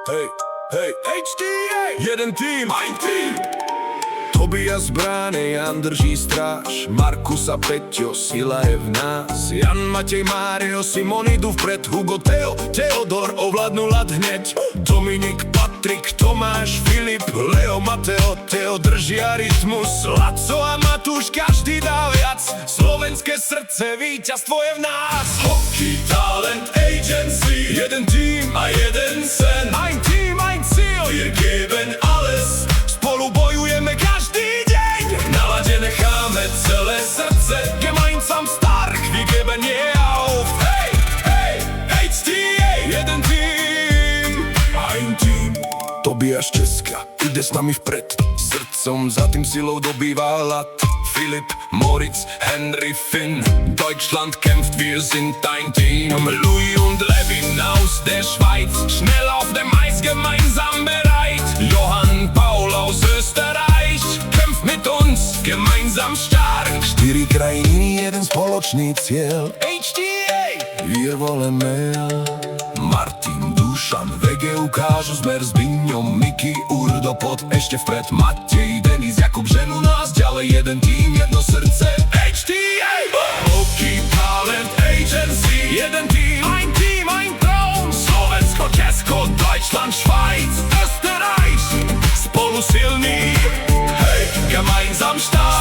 Hej, hej, HTA! Jeden tým, ein tým. Tobias brány, Jan drží stráž, Markus a Peťo, sila je v nás. Jan, Matej, Mário, Simon idú vpred, Hugo, Teo, Teodor ovládnu ľad hneď. Dominik, Patrik, Tomáš, Filip, Leo, Mateo, Teo držia rytmus. Laco a Matúš, každý dá viac, slovenské srdce, víťazstvo je v nás. Hockey Talent Agency, jeden tým a jeden sen. Ein Team, ein Ziel, wir geben alles, spolu bojujeme každý deň. Nalade necháme celé srdce, gemeinsam stark, wir geben je auf. Hej, hej, HTA, jeden tým, ein Team. Tobias Česka, ide s nami vpred, srdcom za tým silou dobýva hlad. Philipp, Moritz, Henry, Finn, Deutschland kämpft, wir sind ein Team. Louis und Levin aus der Schweiz, schnell auf dem Eis gemeinsam bereit. Johann, Paul aus Österreich, kämpft mit uns, gemeinsam stark. 4 krajiny, jeden spoločný cieľ, HTA, wir wollen mehr. Martin, Dušan, VG ukážu zmer s Biňom, Miky, Urdo, pod ešte vpred, Matej, Denis, Jakub ženú nás ďalej, jeden tým, jedno srdce, HTA. Hockey Talent Agency, jeden tým, ein Traum, Slovensko, Česko, Deutschland, Schweiz, Österreich, spolu silní, hej, gemeinsam stark.